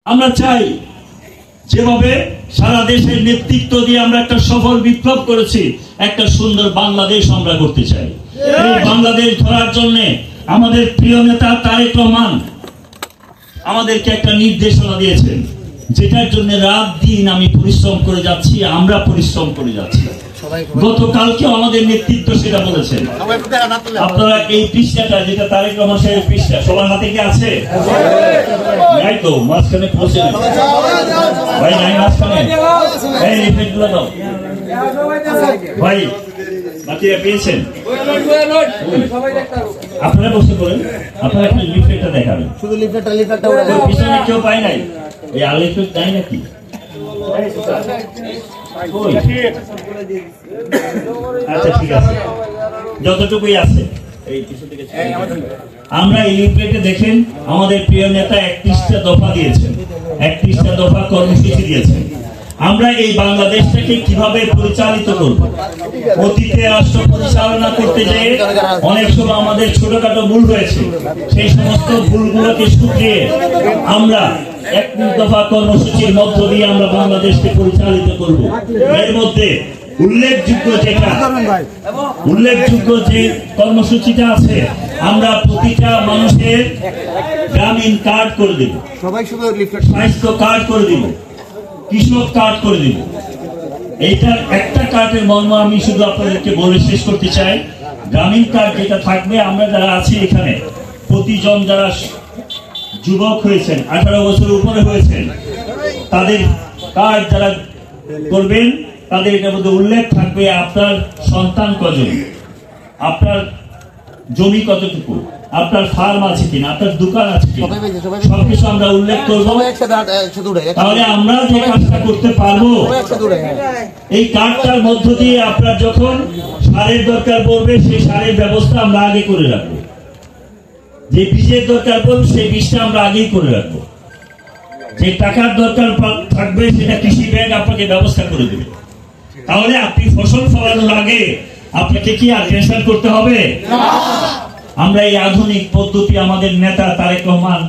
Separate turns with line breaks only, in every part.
আমরা চাই যেভাবে সারা দেশের নেতৃত্ব দিয়ে আমরা একটা সফল বিপ্লব করেছি, একটা সুন্দর বাংলাদেশ আমরা করতে চাই। এই বাংলাদেশ ধরার জন্য আমাদের প্রিয় নেতা তারেক রহমান আমাদেরকে একটা নির্দেশনা দিয়েছেন, যেটার জন্য রাত দিন আমি পরিশ্রম করে যাচ্ছি, আমরা পরিশ্রম করে যাচ্ছি। গতকালকে আমাদের নেতৃত্ব সেটা বলেছেন। আপনারা এই পৃষ্ঠাটা, যেটা তারেক রহমান সাহেবের পৃষ্ঠা, সবার হাতে কি আছে? নাই তো, মাঝখানে পৌঁছে ভাই, নাই মাঝখানে। এই লিফলেটগুলো দাও ভাই, বাকিরা পেয়েছেন? আপনারা বসে পড়েন, আপনারা একটা লিফলেটটা দেখাবেন। শুধু লিফলেটটা পিছনে কেউ পায় নাই? এই আর লিফলেট দেয় নাকি? আচ্ছা ঠিক আছে, যতটুকুই আছে। আমরা এই লিফলেটে দেখেন আমাদের প্রিয় নেতা 31টা দফা দিয়েছেন, 31টা দফা কর্মসূচি দিয়েছেন। আমরা এই বাংলাদেশটাকে কিভাবে পরিচালিত করব? অতীতে রাষ্ট্র পরিচালনা করতে যেয়ে অনেক সময় আমাদের ছোটখাটো ভুল হয়েছে, সেই সমস্ত ভুলগুলোকে শুধরিয়ে আমরা 31 দফা কর্মসূচির মধ্য দিয়ে আমরা বাংলাদেশকে পরিচালিত করব। এর মধ্যে উল্লেখযোগ্য যে কর্মসূচিটা আছে, আমরা প্রতিটা মানুষের গ্রামীণ কার্ড করে দেব, স্বাস্থ্য কার্ড করে দিব, কৃষক কার্ড করে দিব। এইটার একটা কার্ডের মর্ম আমি শুধু আপনাদেরকে বলে শেষ করতে চাই। গ্রামীণ কার্ড যেটা থাকবে, আমরা যারা আছি এখানে প্রতিজন যারা যুবক হয়েছেন, 18 বছর উপরে হয়েছেন, তাদের কার্ড যারা করবেন, তাদের এটার মধ্যে উল্লেখ থাকবে আপনার সন্তান কজন, আপনার জমি কতটুকু, আপনার ফার্ম আছে কিনা, আপনার দোকান আছে কিনা, সবকিছু আমরা উল্লেখ করবো। তাহলে আমরা যে কাজটা করতে পারবো, এই কার্ডটার মধ্য দিয়ে আপনার যখন সারের দরকার পড়বে, সেই সারের ব্যবস্থা আমরা আগে করে রাখবো। যে বীজের দরকার পড়বে, সেই বীজটা আমরা আগেই করে রাখবো। যে টাকার দরকার থাকবে, সেটা কৃষি ব্যাংক আপনাকে ব্যবস্থা করে দেবে। তাহলে আপনি ফসল ফলানোর আগে আপনাকে কি আর টেনশন করতে হবে? আমরা এই আধুনিক পদ্ধতি আমাদের নেতা তারেক রহমান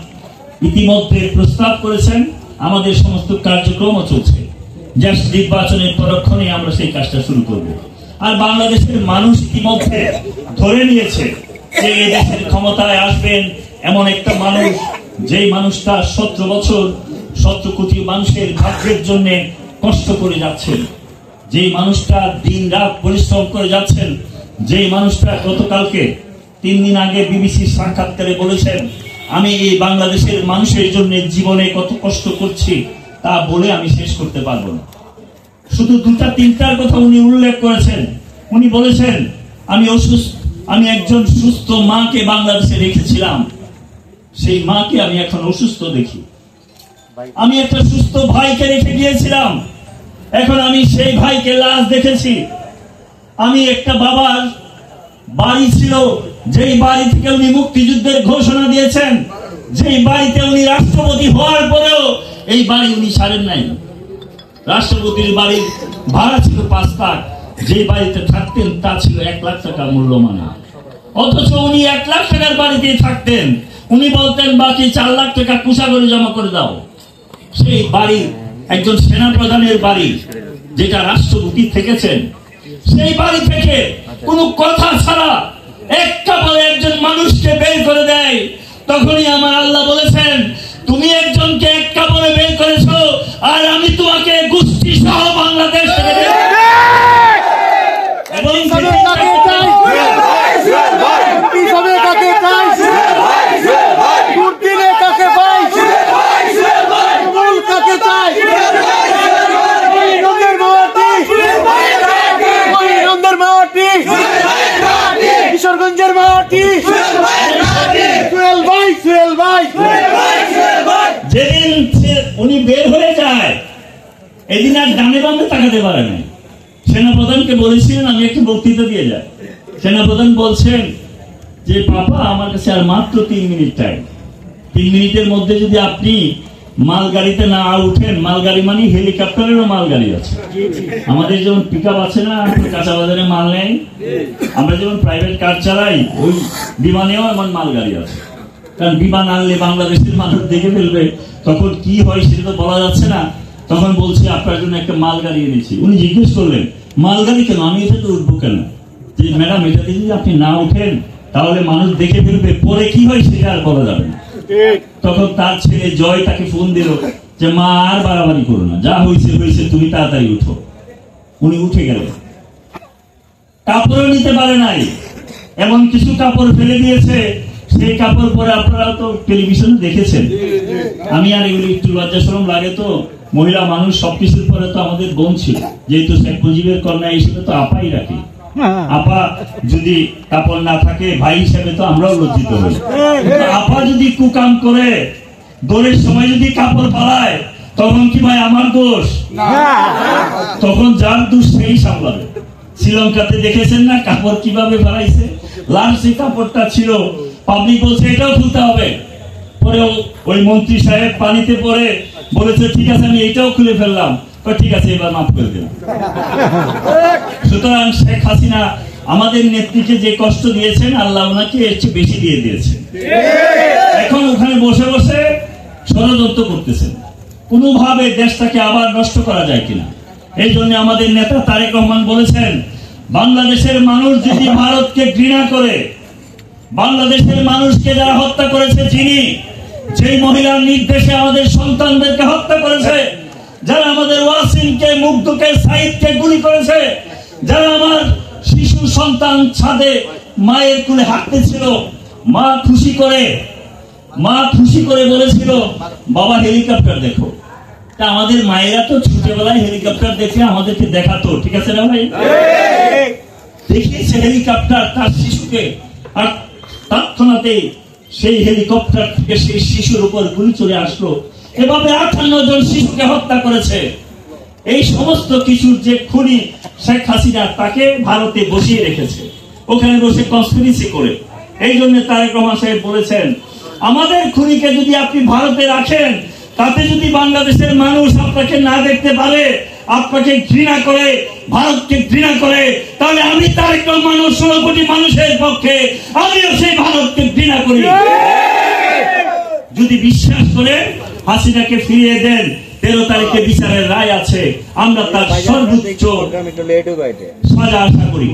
ইতিমধ্যে প্রস্তাব করেছেন, আমাদের সমস্ত কার্যক্রমও চলছে। জাস্ট নির্বাচনের পরক্ষণে আমরা সেই কাজটা শুরু করব। আর বাংলাদেশের মানুষ ইতিমধ্যে ধরে নিয়েছে যে এই দেশের ক্ষমতায় আসবেন এমন একটা মানুষ, যেই মানুষটা 17 বছর 17 কোটি মানুষের ভাগ্যের জন্য কষ্ট করে যাচ্ছেন, যেই মানুষটা দিন রাত পরিশ্রম করে যাচ্ছেন, যেই মানুষটা গতকালকে 3 দিন আগে বিবিসির সাক্ষাৎকারে বলেছেন, আমি এই বাংলাদেশের মানুষের জন্য জীবনে কত কষ্ট করছি তা বলে আমি শেষ করতে পারবো না। শুধু 2-3টার কথা উনি উল্লেখ করেছেন। উনি বলেছেন, আমি একজন সুস্থ মাকে বাংলাদেশে রেখেছিলাম, সেই মাকে আমি এখন অসুস্থ দেখি। আমি একটা সুস্থ ভাইকে রেখে গিয়েছিলাম, এখন আমি সেই ভাইকে লাশ দেখেছি। আমি একটা বাবার বাড়ি ছিল, যেই বাড়ি থেকে উনি মুক্তিযুদ্ধের ঘোষণা দিয়েছেন, যেই বাড়িতে উনি রাষ্ট্রপতি হওয়ার পরেও এই বাড়ি উনি ছাড়েন নাই। রাষ্ট্রপতির বাড়ির ভাড়া ছিল 5 লাখ, যে বাড়িতে থাকতেন তা ছিল 1 লাখ টাকা মূল্যমান। অথচ উনি 1 লাখ টাকার বাড়িতে থাকতেন, উনি বলতেন বাকি 4 লাখ টাকা কুশাগরে জমা করে দাও। সেই বাড়ি একজন সেনাপ্রধানের বাড়ি, যেটা রাষ্ট্রপতি থেকেছেন, সেই বাড়ি থেকে কোনো কথা ছাড়া একটা বলে একজন মানুষকে বের করে দেয়। তখনই আমার আল্লাহ বলেছেন, তুমি একজনকে এক কাপড়ে বের করেছো, আর আমি তোমাকে গোষ্ঠী সহ বাংলাদেশ থেকে বের এবং
কিশোরগঞ্জের মাটি,
যেদিন উনি বের হয়ে যায়, এদিন আর ডানে বামে তাকাতে পারে না। সেনাপ্রধানকে বলেছিলেন, আমি একটু বক্তৃতা দিয়ে যাই। সেনাপ্রধান বলছেন যে, বাবা আমার কাছে আর মাত্র 3 মিনিট টাইম, 3 মিনিটের মধ্যে যদি আপনি মালগাড়িতে না উঠেন, মালগাড়ি মানে হেলিকপ্টারেরও মালগাড়ি আছে। আমাদের যেমন পিকআপ আছে না, কাঁচা বাজারে মাল নেই, আমরা যেমন প্রাইভেট কার চালাই, ওই বিমানেও এমন মালগাড়ি আছে। কারণ বিমান আনলে বাংলাদেশের মানুষ দেখে ফেলবে, তখন কি হয় সেটা তো বলা যাচ্ছে না। তখন বলছে আপনার জন্য একটা মালগাড়ি এনেছি। উনি জিজ্ঞেস করলেন মালগাড়ি কেন, আমি এটাতে উঠবো কেন? যে ম্যাডাম এটাতে যদি আপনি না উঠেন তাহলে মানুষ দেখে ফেলবে, পরে কি হয় সেটা আর বলা যাবে না। তখন তার ছেলে জয় তাকে ফোন দিল যে মা আর বাড়াবাড়ি করো না, যা হয়েছে হয়েছে, তুমি তাড়াতাড়ি উঠো। উনি উঠে গেলেন, কাপড়ও নিতে পারে নাই, এমন কিছু কাপড় ফেলে দিয়েছে, সেই কাপড় পরে আপনারা তো টেলিভিশনে দেখেছেন। আমি আর এগুলি একটু লজ্জা শরম লাগে, তো মহিলা মানুষ সবকিছুর পরে তো আমাদের বোন ছিল, যেহেতু শেখ মুজিবের কন্যা হিসেবে তো আপাই রাখি। আপা যদি কাপড় না থাকে ভাই হিসেবে তো আমরাও লজ্জিত হই। আপা যদি কুকাম করে দোলের সময় যদি কাপড় পালায়, তখন কি ভাই আমার দোষ? তখন যার দোষ সেই সামলাবে। শ্রীলঙ্কাতে দেখেছেন না কাপড় কিভাবে বাড়াইছে? লাল যে কাপড়টা ছিল, পাবলিক বলছে এটাও খুলতে হবে, পরে ওই মন্ত্রী সাহেব পানিতে পড়ে বলেছে ঠিক আছে আমি এটাও খুলে ফেললাম, ঠিক আছে এবার মাফ করে দিলাম। সুতরাং শেখ হাসিনা আমাদের নেত্রীকে যে কষ্ট দিয়েছেন, আল্লাহ ওনাকে এর চেয়ে বেশি দিয়ে দিয়েছেন। এখন ওখানে বসে বসে ষড়যন্ত্র করতেছেন কোনোভাবে দেশটাকে আবার নষ্ট করা যায় কিনা। এই জন্য আমাদের নেতা তারেক রহমান বলেছেন, বাংলাদেশের মানুষ যদি ভারতকে ঘৃণা করে, বাংলাদেশের মানুষকে যারা হত্যা করেছে, যিনি যেই মহিলার নির্দেশে আমাদের সন্তানদেরকে হত্যা করেছে, যারা আমাদের ওয়াসিমকে, মুগ্ধকে, সাইদকে গুলি করেছে, যারা আমার শিশু সন্তান ছাদে মায়ের কোলে হাঁটতেছিল, মা খুশি করে বলেছিল বাবা হেলিকপ্টার দেখো। তা আমাদের মায়েরা তো ছোটবেলায় হেলিকপ্টার দেখে আমাদেরকে দেখাতো, ঠিক আছে না ভাই? দেখিয়েছে হেলিকপ্টার তার শিশুকে, আর তৎক্ষণাৎ সেই হেলিকপ্টার থেকে সেই শিশুর উপর গুলি চলে আসলো। এভাবে 58 জন শিশুকে হত্যা করেছে। এই সমস্ত কিছুর যে খুনি শেখ হাসিনা, তাকে ভারতে বসিয়ে রেখেছে, ওখানে বসে কনস্পিরেসি করে। এই জন্য তারেক রহমান সাহেব বলেছেন, আমাদের খুনিকে যদি আপনি ভারতে রাখেন, তাতে যদি বাংলাদেশের মানুষ আপনাকে না দেখতে পারে, আপনাকে ঘৃণা করে, ভারতকে ঘৃণা করে, তাহলে আমি তারেক রহমান 16 কোটি মানুষের পক্ষে আমিও সেই ভারতকে ঘৃণা করি। যদি বিশ্বাস করে হাসিনাকে ফিরিয়ে দেন, 13 তারিখে বিচারের রায় আছে, আমরা তার সর্বোচ্চ সাজা আশা করি,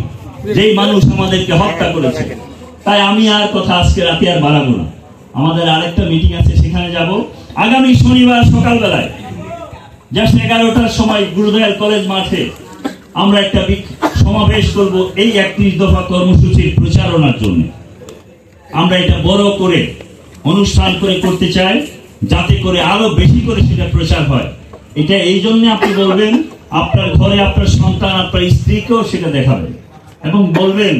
যেই মানুষ আমাদেরকে হত্যা করেছে। তাই আমি আর কথা আজকে রাতে আর বাড়াবো না, আমাদের আরেকটা মিটিং আছে, সেখানে যাব আগামী শনিবার সকালবেলায় জাস্ট 11টার সময় গুরুদয়াল কলেজ মাঠে আমরা একটা সমাবেশ করব এই 31 দফা কর্মসূচির প্রচারণার জন্য। আমরা এটা বড় করে অনুষ্ঠান করে করতে চাই, যাতে করে আরো বেশি করে সেটা প্রচার হয়। এটা এই জন্য আপনি বলবেন, আপনার ঘরে আপনার সন্তান, আপনার স্ত্রীকেও সেটা দেখাবেন এবং বলবেন